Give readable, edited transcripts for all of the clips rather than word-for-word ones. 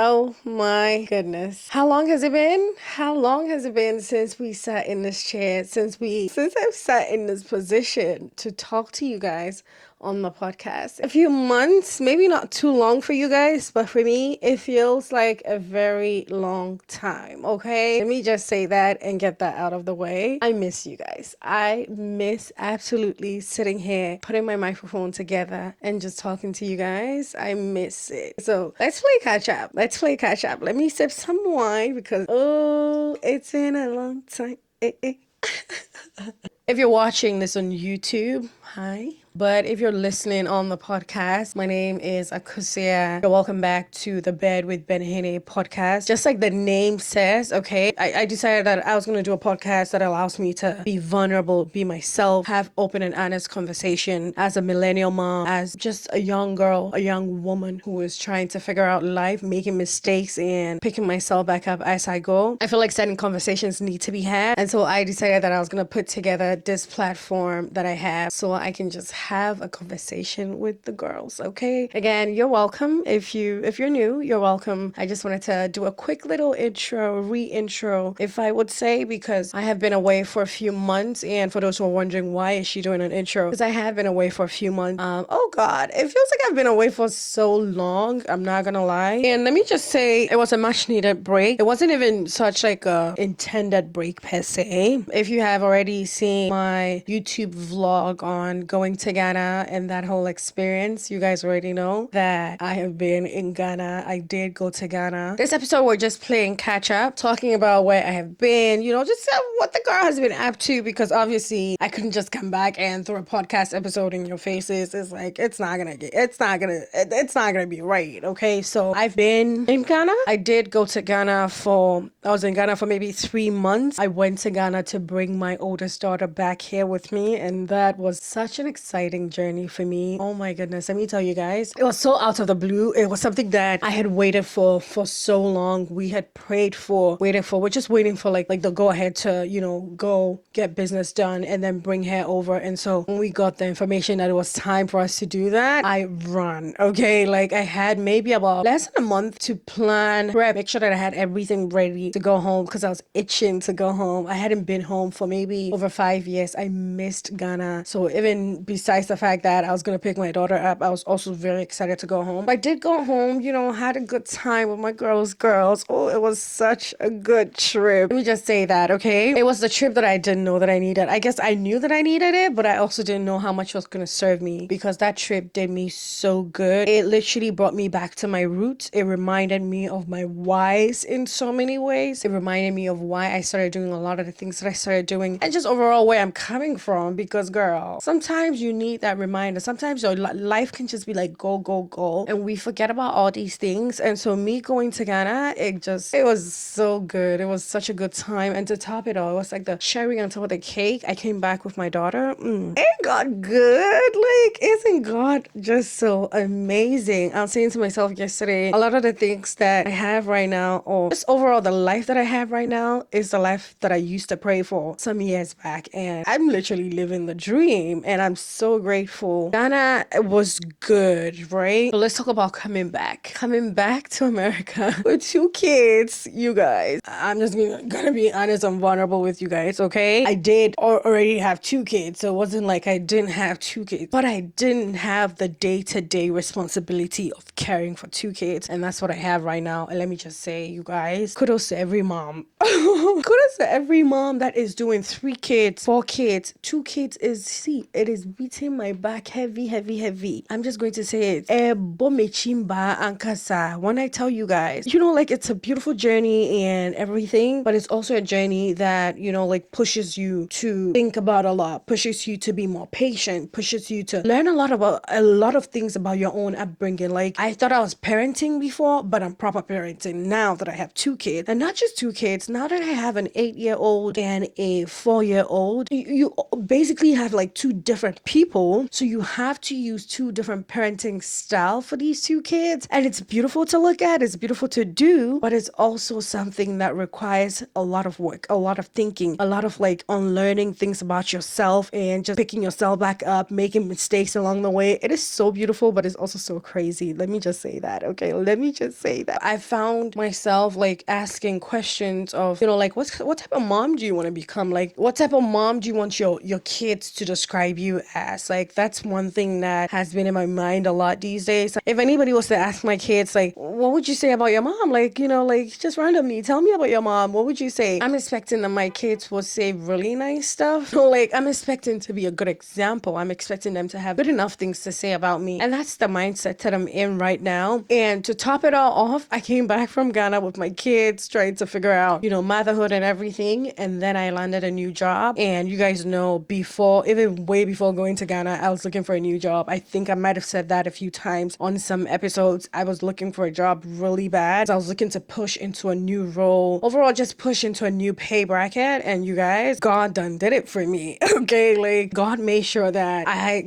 Oh my goodness. How long has it been? How long has it been since we sat in this chair, since I've sat in this position to talk to you guys on the podcast? A few months, maybe not too long for you guys, but for me, it feels like a very long time, okay? Let me just say that and get that out of the way. I miss you guys. I miss absolutely sitting here, putting my microphone together and just talking to you guys. I miss it. So let's play catch up. Let's play catch up. Let me sip some wine because, oh, it's been a long time. If you're watching this on YouTube, hi. But if you're listening on the podcast, my name is Akusia. Welcome back to the Bed with Benhene podcast. Just like the name says, okay, I decided that I was going to do a podcast that allows me to be vulnerable, be myself, have open and honest conversation as a millennial mom, as just a young girl, a young woman who is trying to figure out life, making mistakes and picking myself back up as I go. I feel like certain conversations need to be had. And so I decided that I was going to put together this platform that I have so I can just have a conversation with the girls. Okay, again, you're welcome. If you're new, you're welcome. I just wanted to do a quick little re-intro, if I would say, because I have been away for a few months. And for those who are wondering, why is she doing an intro, because I have been away for a few months. Oh god, it feels like I've been away for so long, I'm not gonna lie. And let me just say, it was a much needed break. It wasn't even such like a intended break per se. If you have already seen my YouTube vlog on going to Ghana and that whole experience, you guys already know that I have been in Ghana. I did go to Ghana. This episode, we're just playing catch up, talking about where I have been, just what the girl has been up to, because obviously I couldn't just come back and throw a podcast episode in your faces. It's like, it's not gonna be right. Okay, so I've been in Ghana. I was in Ghana for maybe 3 months. I went to Ghana to bring my oldest daughter back here with me, and that was such an exciting journey for me. Oh my goodness, let me tell you guys, it was so out of the blue. It was something that I had waited for so long. We had prayed for, we're just waiting for like the go ahead to, go get business done and then bring her over. And so when we got the information that it was time for us to do that, I run. Okay, like I had maybe about less than a month to plan, prep, make sure that I had everything ready to go home, because I was itching to go home. I hadn't been home for maybe over 5 years. I missed Ghana. So even besides the fact that I was going to pick my daughter up, I was also very excited to go home. I did go home, had a good time with my girls. Oh, it was such a good trip. Let me just say that, okay? It was the trip that I didn't know that I needed. I guess I knew that I needed it, but I also didn't know how much it was going to serve me, because that trip did me so good. It literally brought me back to my roots. It reminded me of my whys in so many ways. It reminded me of why I started doing a lot of the things that I started doing, and just overall where I'm coming from, because girl, sometimes you need that reminder. Sometimes your life can just be like go, and we forget about all these things. And so me going to Ghana, it was so good. It was such a good time. And to top it all, it was like the cherry on top of the cake. I came back with my daughter. It got good. Like, isn't God just so amazing? I was saying to myself yesterday, a lot of the things that I have right now, or just overall the life that I have right now, is the life that I used to pray for some years back. And I'm literally living the dream, and I'm so grateful. Ghana was good, right? So let's talk about coming back to America with 2 kids. You guys, I'm just gonna be honest and vulnerable with you guys, okay? I did already have 2 kids, so it wasn't like I didn't have 2 kids, but I didn't have the day-to-day responsibility of caring for 2 kids, and that's what I have right now. And let me just say, you guys, kudos to every mom. Kudos to every mom that is doing 3 kids, 4 kids, 2 kids. It is beating my back heavy. I'm just going to say it. Bomechimba ankasa. When I tell you guys, like, it's a beautiful journey and everything, but it's also a journey that, like, pushes you to think about a lot, pushes you to be more patient, pushes you to learn a lot of things about your own upbringing. Like, I thought I was parenting before, but I'm proper parenting now that I have 2 kids. And not just 2 kids, now that I have an 8-year-old and a 4-year-old, you basically have like 2 different people people. So you have to use two different parenting style for these two kids. And it's beautiful to look at, it's beautiful to do, but it's also something that requires a lot of work, a lot of thinking, a lot of like unlearning things about yourself and just picking yourself back up, making mistakes along the way. It is so beautiful, but it's also so crazy. Let me just say that, okay? Let me just say that. I found myself like asking questions of, like what type of mom do you want to become? Like what type of mom do you want your kids to describe you as? Like that's one thing that has been in my mind a lot these days. If anybody was to ask my kids like, what would you say about your mom? Like, like just randomly tell me about your mom. What would you say? I'm expecting that my kids will say really nice stuff. So like I'm expecting to be a good example. I'm expecting them to have good enough things to say about me. And that's the mindset that I'm in right now. And to top it all off, I came back from Ghana with my kids trying to figure out, motherhood and everything. And then I landed a new job. And you guys know even way before going to Ghana, I was looking for a new job. I think I might have said that a few times on some episodes. I was looking for a job really bad. I was looking to push into a new role. Overall, just push into a new pay bracket. And you guys, God done did it for me. Okay, like God made sure that I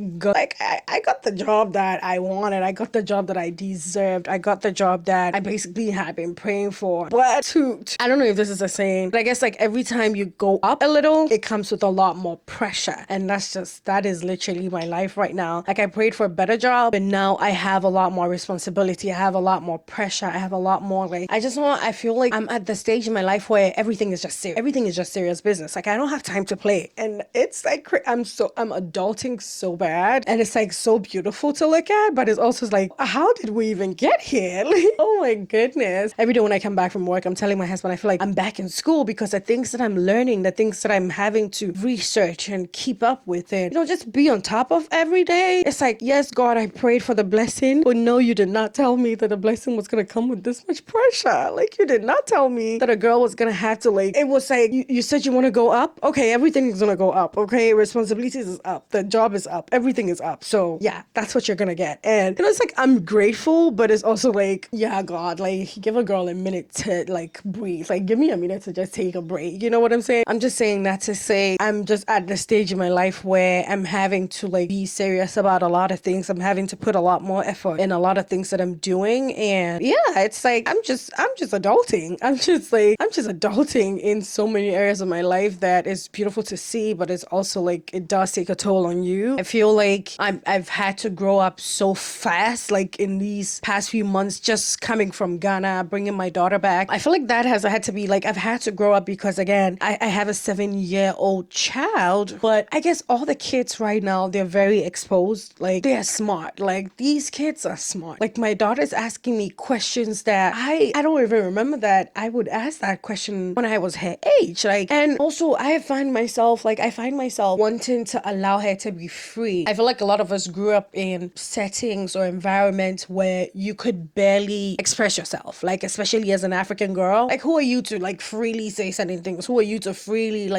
got the job that I wanted. I got the job that I deserved. I got the job that I basically had been praying for. But I don't know if this is a saying, but I guess like every time you go up a little, it comes with a lot more pressure. And that is literally my life right now. Like I prayed for a better job, and now I have a lot more responsibility. I have a lot more pressure. I have a lot more I feel like I'm at the stage in my life where everything is just serious. Everything is just serious business. Like I don't have time to play. And it's like, I'm adulting so bad. And it's like so beautiful to look at, but it's also like, how did we even get here? Like, oh my goodness. Every day when I come back from work, I'm telling my husband, I feel like I'm back in school because the things that I'm learning, the things that I'm having to research and keep up with it, just be on top of every day. It's like, yes, God, I prayed for the blessing, but no, you did not tell me that the blessing was going to come with this much pressure. Like you did not tell me that a girl was going to have to it was like, you said you want to go up. Okay, everything is going to go up. Okay, responsibilities is up. The job is up. Everything is up. So yeah, that's what you're going to get. And it's like, I'm grateful, but it's also like, yeah, God, like give a girl a minute to breathe. Like give me a minute to just take a break. You know what I'm saying? I'm just saying that to say I'm just at the stage in my life where I'm having to be serious about a lot of things. I'm having to put a lot more effort in a lot of things that I'm doing. And yeah, it's like I'm just adulting. I'm just adulting in so many areas of my life that is beautiful to see, but it's also like it does take a toll on you. I feel like I've had to grow up so fast, like in these past few months, just coming from Ghana, bringing my daughter back. I feel like that has had to be I've had to grow up because again, I have a 7-year-old child, but I guess all the kids right now, they're very exposed. Like they're smart. Like these kids are smart. Like my daughter's asking me questions that I don't even remember that I would ask that question when I was her age. And also I find myself wanting to allow her to be free. I feel like a lot of us grew up in settings or environments where you could barely express yourself. Like especially as an African girl, who are you to freely say certain things? Who are you to freely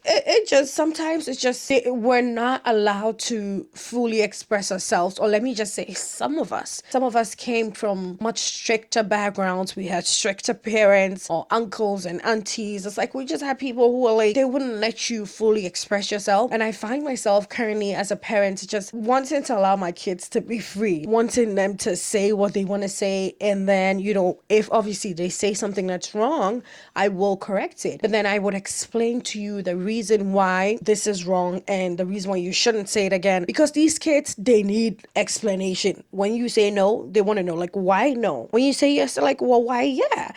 it just sometimes it's just we're not allowed to fully express ourselves. Or let me just say some of us came from much stricter backgrounds. We had stricter parents or uncles and aunties. It's like we just had people who are they wouldn't let you fully express yourself. And I find myself currently as a parent just wanting to allow my kids to be free, wanting them to say what they want to say. And then, if obviously they say something that's wrong, I will correct it. But then I would explain to you the reason why this is wrong and the reason why you shouldn't say it again. Because these kids, they need explanation. When you say no, they want to know, why no? When you say yes, they're like, well, why yeah?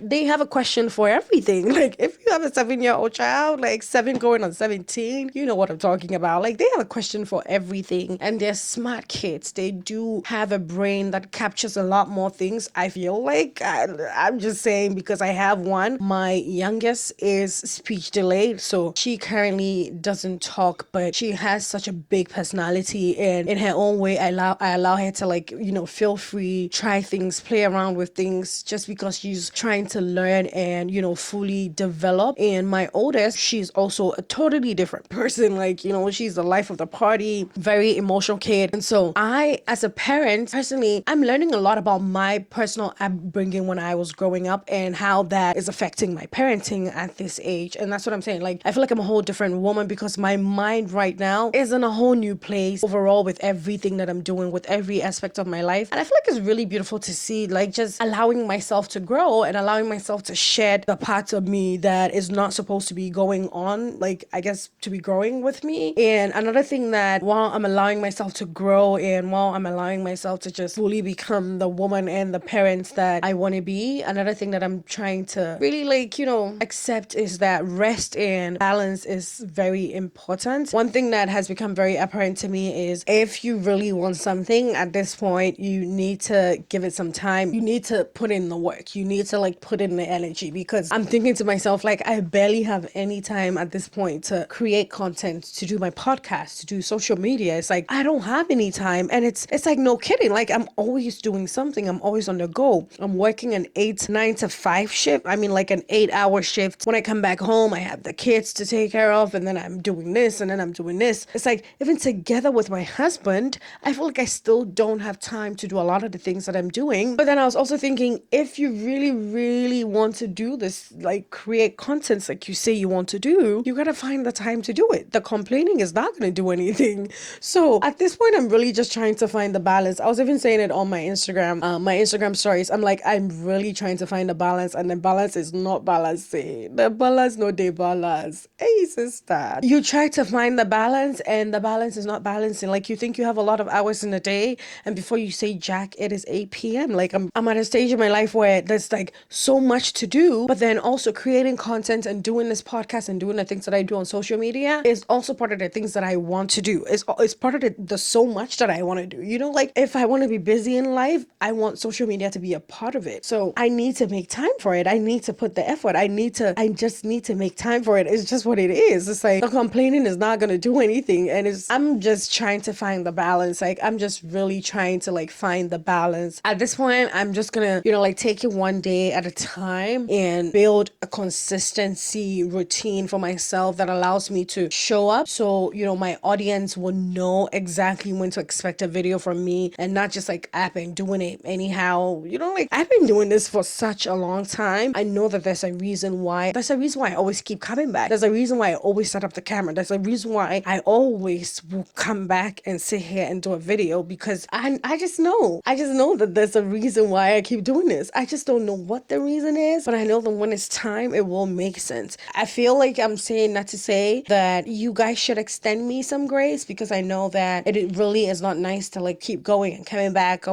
They have a question for everything. If you have a 7-year-old child, 7 going on 17, you know what I'm talking about. They have a question for everything. And they're smart kids. They do have a brain that captures a lot more things. I feel I'm just saying because I have one. My youngest is speech delayed, so she currently doesn't talk, but she has such a big personality, and in her own way, I allow her to feel free, try things, play around with things, just because she's trying to learn and fully develop. And my oldest, she's also a totally different person. She's the life of the party, very emotional kid. And so I, as a parent, personally, I'm learning a lot about my personal upbringing when I was growing up and how that is affecting my parenting at this age. And that's what I'm saying. I feel like I'm a whole different woman because my mind right now is in a whole new place overall with everything that I'm doing, with every aspect of my life. And I feel like it's really beautiful to see, like, just allowing myself to grow and allowing myself to shed the parts of me that is not supposed to be going on, like, I guess, to be growing with me. And another thing that while I'm allowing myself to grow and while I'm allowing myself to just fully become the woman and the parents that I want to be, another thing that I'm trying to really, like, accept is that rest and balance is very important. One thing that has become very apparent to me is if you really want something at this point, you need to give it some time. You need to put in the work. You need to, like, put in the energy, because I'm thinking to myself, like, I barely have any time at this point to create content, to do my podcast, to do social media. It's like I don't have any time, and it's like, no kidding, like, I'm always doing something. I'm always on the go. I'm working an 9 to 5 shift. I mean, like, an 8-hour shift. When I come back home, I have the kids to take care of, and then I'm doing this, and then I'm doing this. It's like, even together with my husband, I feel like I still don't have time to do a lot of the things that I'm doing. But then I was also thinking, if you really, really want to do this, like, create contents like you say you want to do, you gotta find the time to do it. The complaining is not gonna do anything. So at this point, I'm really just trying to find the balance. I was even saying it on my Instagram stories. I'm like, I'm really trying to find a balance, and the balance is not balancing. The balance, no day balance. Hey, sister. You try to find the balance, and the balance is not balancing. Like, you think you have a lot of hours in a day, and before you say jack, it is 8 p.m. Like, I'm at a stage in my life where there's, like, so much to do, but then also creating content and doing this podcast and doing the things that I do on social media is also part of the things that I want to do. It's part of the so much that I want to do. Like, if I want to be busy in life, I want social media to be a part of it. So I need to make time for it. I need to put the effort. I just need to make time for it. It's just what it is. It's like, the complaining is not going to do anything. And I'm just trying to find the balance. Like, I'm just really trying to, like, find the balance. At this point, I'm just going to, like, take it one day at a time and build a consistency routine for myself that allows me to show up. So, my audience will know exactly when to expect a video from me, and not just like, I've been doing it anyhow. Like, I've been doing this for such a long time. I know that there's a reason why. There's a reason why I always keep coming back. There's a reason why I always set up the camera. There's a reason why I always will come back and sit here and do a video, because I just know. I just know that there's a reason why I keep doing this. I just don't know what the reason is, but I know that when it's time, it will make sense. I feel like I'm saying that to say that you guys should extend me some grace, because I know that it really is not nice to, like, keep going and coming back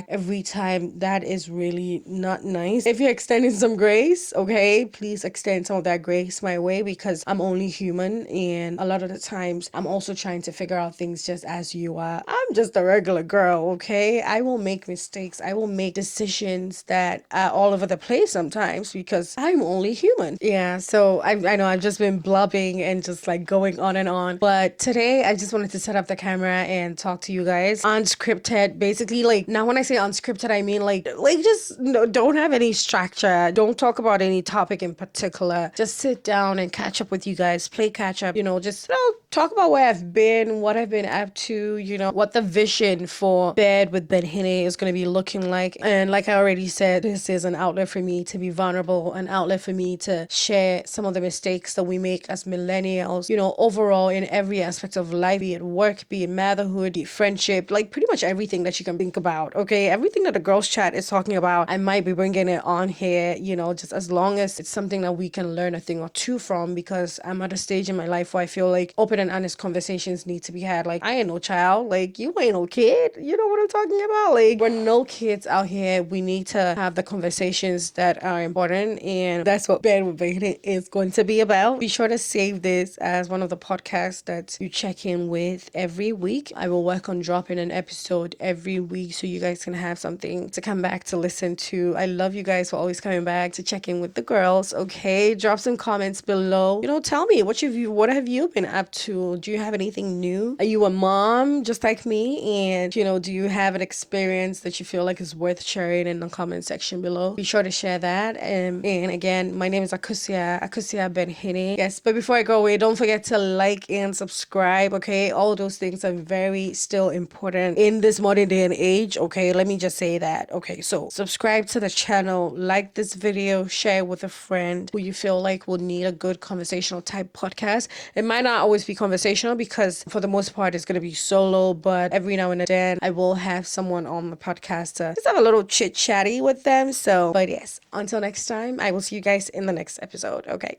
every time. That is really not nice. If you're extending some grace, okay, please extend some of that grace my way, because I'm only human, and a lot of the times I'm also trying to figure out things just as you are. I'm just a regular girl, okay? I will make mistakes. I will make decisions that are all over the place sometimes, because I'm only human. Yeah, so I know I've just been blubbing and just, like, going on and on, but today I just wanted to set up the camera and talk to you guys unscripted. Basically, like, now when I say unscripted, I mean like just don't have any structure, don't talk about any topic in particular, just sit down and catch up with you guys, play catch up, just talk about where I've been, what I've been up to, what the vision for Bed with Benhene is going to be looking like. And like I already said, this is an outlet for me to be vulnerable, an outlet for me to share some of the mistakes that we make as millennials, overall in every aspect of life, be it work, be it motherhood, be it friendship, like pretty much everything that you can think about, okay? Everything that the girls chat is talking about, I might be bringing it on here, just as long as it's something that we can learn a thing or two from, because I'm at a stage in my life where I feel like open and honest conversations need to be had. Like, I ain't no child, like, you ain't no kid, you know what I'm talking about? Like, we're no kids out here. We need to have the conversations that are important, and that's what Bed with Benhene is going to be about. Be sure to save this as one of the podcasts that you check in with every week. I will work on dropping an episode every week so you guys can have something to come back to listen to. I love you guys for always coming back to check in with the girls, okay? Drop some comments below. Tell me, what have you been up to? Do you have anything new? Are you a mom just like me? And, do you have an experience that you feel like is worth sharing in the comment section below? Be sure to share that. And again, my name is akosuabenhene. Yes, but before I go away, don't forget to like and subscribe, okay? All those things are very still important in this modern day and age, okay? Let me just say that. Okay, so subscribe to the channel, like this video, share with a friend who you feel like will need a good conversational type podcast. It might not always be conversational because for the most part it's going to be solo, but every now and then I will have someone on the podcast to just have a little chit chatty with them. So, but yes, until next time, I will see you guys in the next episode. Okay,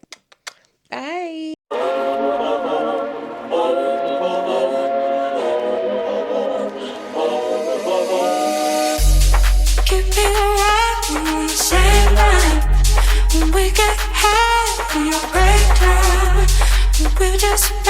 bye. Keep me around, same line. When we get high, we break down. We're just